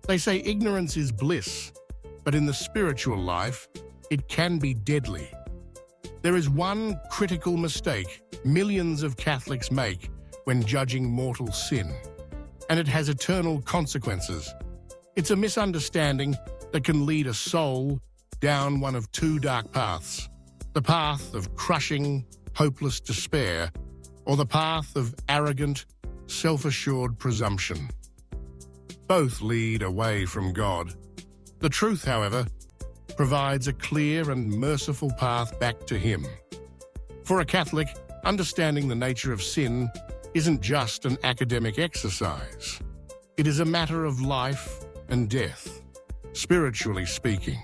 They say ignorance is bliss, but in the spiritual life, it can be deadly. There is one critical mistake millions of Catholics make when judging mortal sin, and it has eternal consequences. It's a misunderstanding that can lead a soul down one of two dark paths: the path of crushing, hopeless despair, or the path of arrogant, self-assured presumption. Both lead away from God. The truth, however, provides a clear and merciful path back to Him. For a Catholic, understanding the nature of sin isn't just an academic exercise. It is a matter of life and death, spiritually speaking.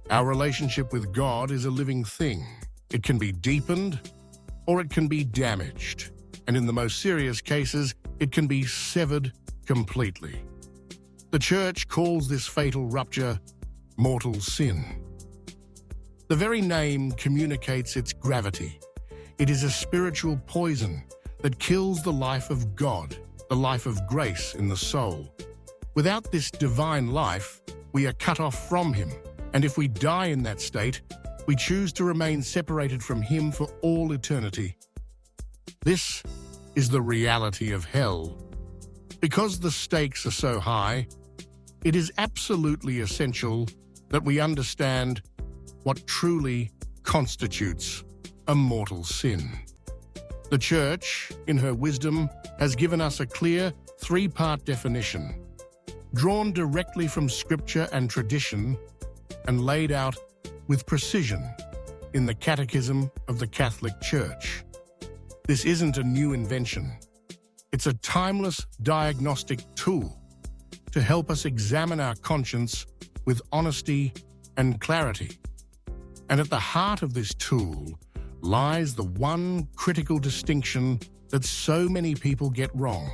Our relationship with God is a living thing. It can be deepened or it can be damaged, and in the most serious cases, it can be severed completely. The Church calls this fatal rupture mortal sin. The very name communicates its gravity. It is a spiritual poison that kills the life of God, the life of grace in the soul. Without this divine life, we are cut off from Him, and if we die in that state, we choose to remain separated from Him for all eternity. This is the reality of hell. Because the stakes are so high, it is absolutely essential that we understand what truly constitutes a mortal sin. The Church, in her wisdom, has given us a clear three-part definition, drawn directly from Scripture and tradition and laid out with precision in the Catechism of the Catholic Church. This isn't a new invention. It's a timeless diagnostic tool to help us examine our conscience with honesty and clarity. And at the heart of this tool lies the one critical distinction that so many people get wrong,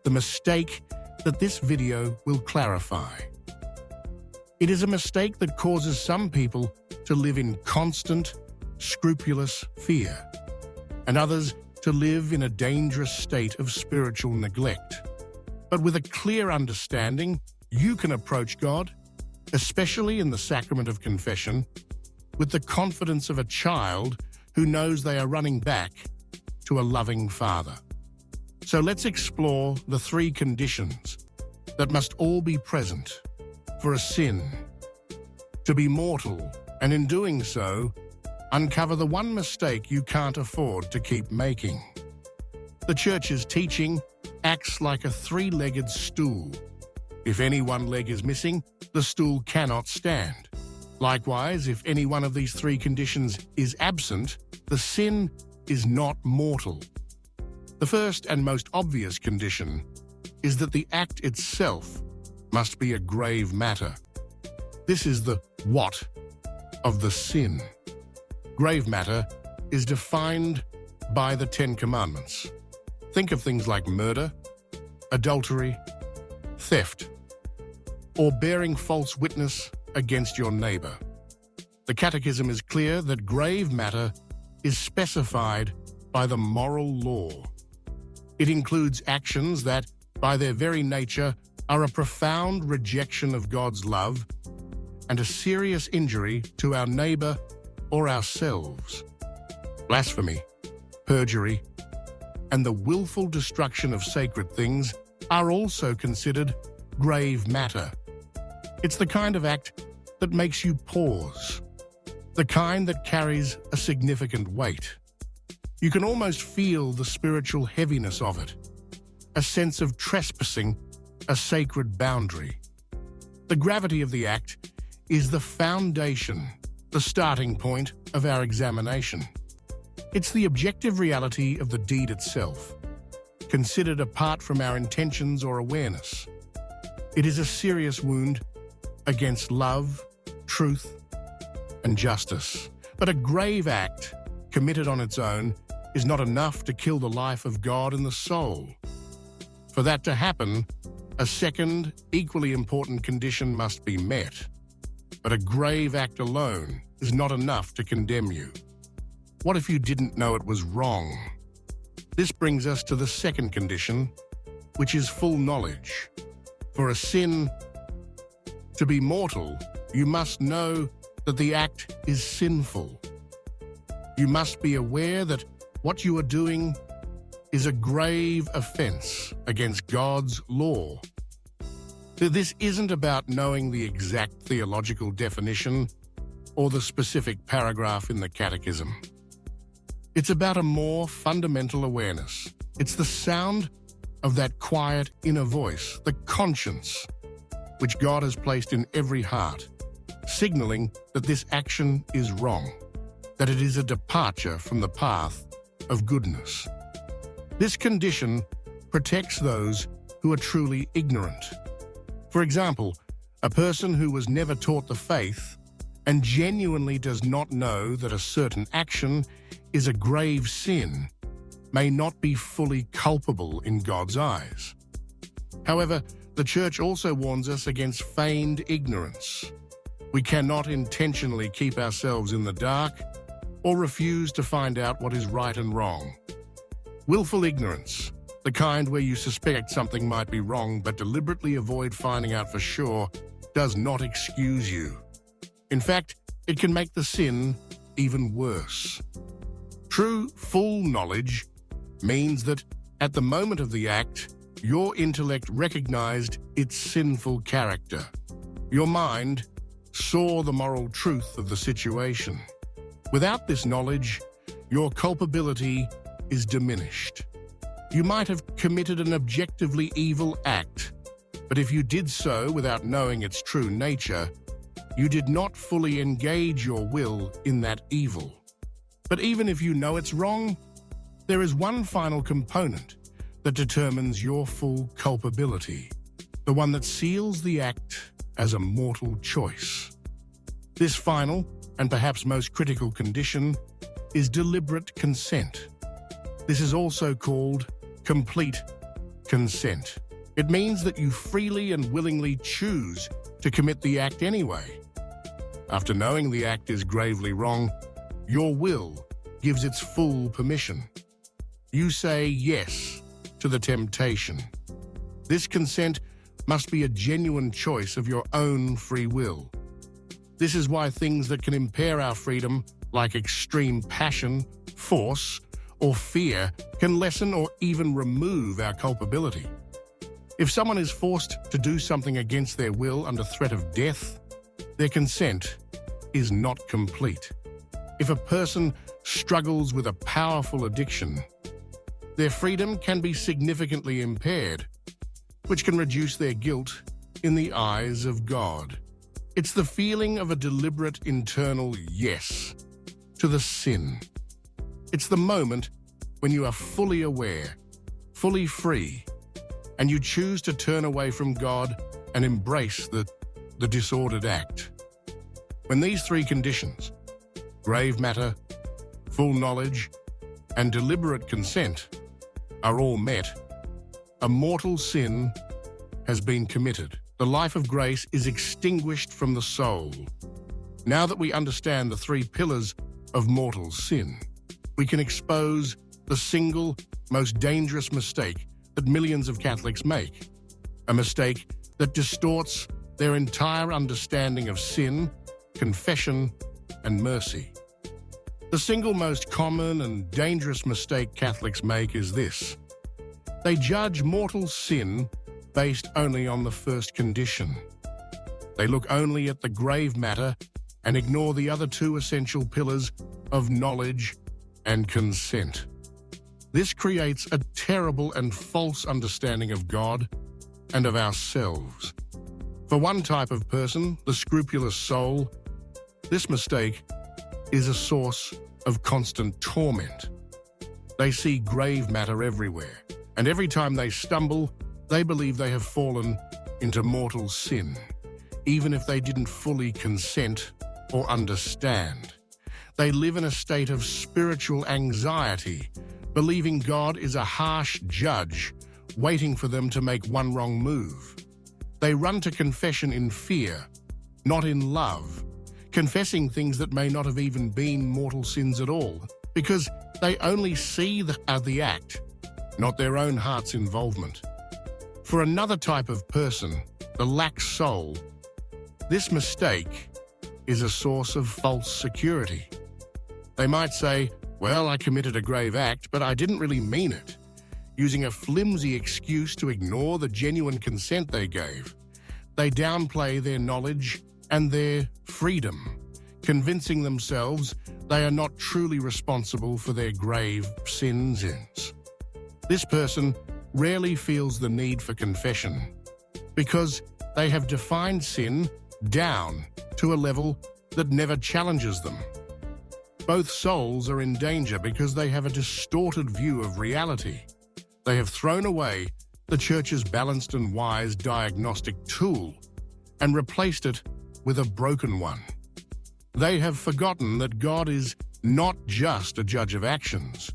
the mistake that this video will clarify. It is a mistake that causes some people to live in constant, scrupulous fear, and others to live in a dangerous state of spiritual neglect. But with a clear understanding, you can approach God, especially in the sacrament of confession, with the confidence of a child who knows they are running back to a loving Father. So let's explore the three conditions that must all be present for a sin to be mortal, and in doing so, uncover the one mistake you can't afford to keep making. The Church's teaching acts like a three-legged stool. If any one leg is missing, the stool cannot stand. Likewise, if any one of these three conditions is absent, the sin is not mortal. The first and most obvious condition is that the act itself must be a grave matter. This is the what of the sin. Grave matter is defined by the Ten Commandments. Think of things like murder, adultery, theft, or bearing false witness against your neighbor. The Catechism is clear that grave matter is specified by the moral law. It includes actions that, by their very nature, are a profound rejection of God's love and a serious injury to our neighbor or ourselves. Blasphemy, perjury, and the willful destruction of sacred things are also considered grave matter. It's the kind of act that makes you pause, the kind that carries a significant weight. You can almost feel the spiritual heaviness of it, a sense of trespassing a sacred boundary. The gravity of the act is the foundation, the starting point of our examination. It's the objective reality of the deed itself, considered apart from our intentions or awareness. It is a serious wound against love, truth, and justice. But a grave act, committed on its own, is not enough to kill the life of God in the soul. For that to happen, a second, equally important condition must be met. But a grave act alone is not enough to condemn you. What if you didn't know it was wrong? This brings us to the second condition, which is full knowledge. For a sin to be mortal, you must know that the act is sinful. You must be aware that what you are doing is a grave offense against God's law. This isn't about knowing the exact theological definition or the specific paragraph in the catechism. It's about a more fundamental awareness. It's the sound of that quiet inner voice, the conscience, which God has placed in every heart, signaling that this action is wrong, that it is a departure from the path of goodness. This condition protects those who are truly ignorant. For example, a person who was never taught the faith and genuinely does not know that a certain action is a grave sin may not be fully culpable in God's eyes. However, the Church also warns us against feigned ignorance. We cannot intentionally keep ourselves in the dark or refuse to find out what is right and wrong. Willful ignorance, the kind where you suspect something might be wrong but deliberately avoid finding out for sure, does not excuse you. In fact, it can make the sin even worse. True, full knowledge means that at the moment of the act, your intellect recognized its sinful character. Your mind saw the moral truth of the situation. Without this knowledge, your culpability is diminished. You might have committed an objectively evil act, but if you did so without knowing its true nature, you did not fully engage your will in that evil. But even if you know it's wrong, there is one final component that determines your full culpability, the one that seals the act as a mortal choice. This final, and perhaps most critical condition, is deliberate consent. This is also called complete consent. It means that you freely and willingly choose to commit the act anyway. After knowing the act is gravely wrong, your will gives its full permission. You say yes to the temptation. This consent must be a genuine choice of your own free will. This is why things that can impair our freedom, like extreme passion, force, or fear, can lessen or even remove our culpability. If someone is forced to do something against their will under threat of death, their consent is not complete. If a person struggles with a powerful addiction, their freedom can be significantly impaired, which can reduce their guilt in the eyes of God. It's the feeling of a deliberate internal yes to the sin. It's the moment when you are fully aware, fully free, and you choose to turn away from God and embrace the disordered act. When these three conditions, grave matter, full knowledge, and deliberate consent, are all met, a mortal sin has been committed. The life of grace is extinguished from the soul. Now that we understand the three pillars of mortal sin, we can expose the single most dangerous mistake that millions of Catholics make, a mistake that distorts their entire understanding of sin, confession, and mercy. The single most common and dangerous mistake Catholics make is this: they judge mortal sin based only on the first condition. They look only at the grave matter and ignore the other two essential pillars of knowledge and consent. This creates a terrible and false understanding of God and of ourselves. For one type of person, the scrupulous soul, this mistake is a source of constant torment. They see grave matter everywhere, and every time they stumble, they believe they have fallen into mortal sin, even if they didn't fully consent or understand. They live in a state of spiritual anxiety, believing God is a harsh judge, waiting for them to make one wrong move. They run to confession in fear, not in love, confessing things that may not have even been mortal sins at all, because they only see the act, not their own heart's involvement. For another type of person, the lax soul. This mistake is a source of false security. They might say, "Well, I committed a grave act, but I didn't really mean it," using a flimsy excuse to ignore the genuine consent they gave. They downplay their knowledge and their freedom, convincing themselves they are not truly responsible for their grave sins. This person rarely feels the need for confession because they have defined sin down to a level that never challenges them. Both souls are in danger because they have a distorted view of reality. They have thrown away the church's balanced and wise diagnostic tool and replaced it with a broken one. They have forgotten that God is not just a judge of actions.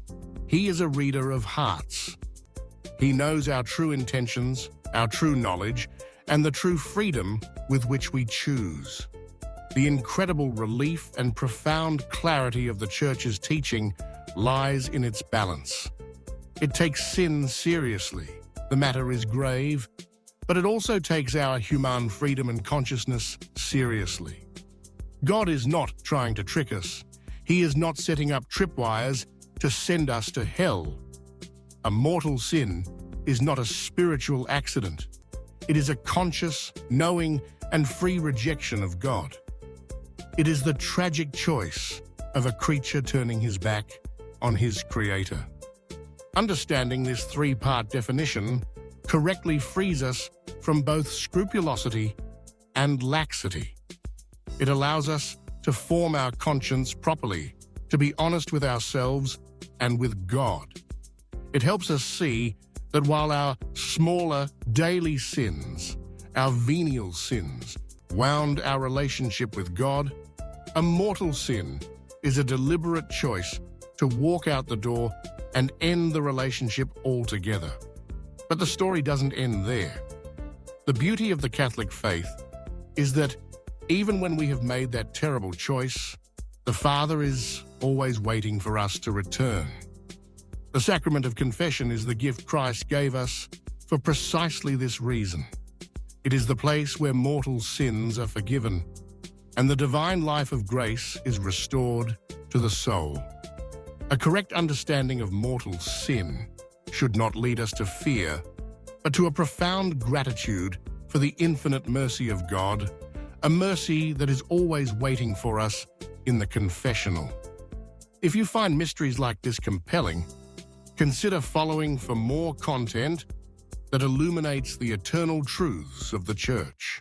He is a reader of hearts. He knows our true intentions, our true knowledge, and the true freedom with which we choose. The incredible relief and profound clarity of the church's teaching lies in its balance. It takes sin seriously. The matter is grave, but it also takes our human freedom and consciousness seriously. God is not trying to trick us. He is not setting up tripwires to send us to hell. A mortal sin is not a spiritual accident. It is a conscious, knowing, and free rejection of God. It is the tragic choice of a creature turning his back on his Creator. Understanding this three-part definition correctly frees us from both scrupulosity and laxity. It allows us to form our conscience properly, to be honest with ourselves and with God. It helps us see that while our smaller daily sins, our venial sins, wound our relationship with God, a mortal sin is a deliberate choice to walk out the door and end the relationship altogether. But the story doesn't end there. The beauty of the Catholic faith is that even when we have made that terrible choice, the Father is always waiting for us to return. The sacrament of confession is the gift Christ gave us for precisely this reason. It is the place where mortal sins are forgiven, and the divine life of grace is restored to the soul. A correct understanding of mortal sin should not lead us to fear, but to a profound gratitude for the infinite mercy of God, a mercy that is always waiting for us in the confessional. If you find mysteries like this compelling, consider following for more content that illuminates the eternal truths of the Church.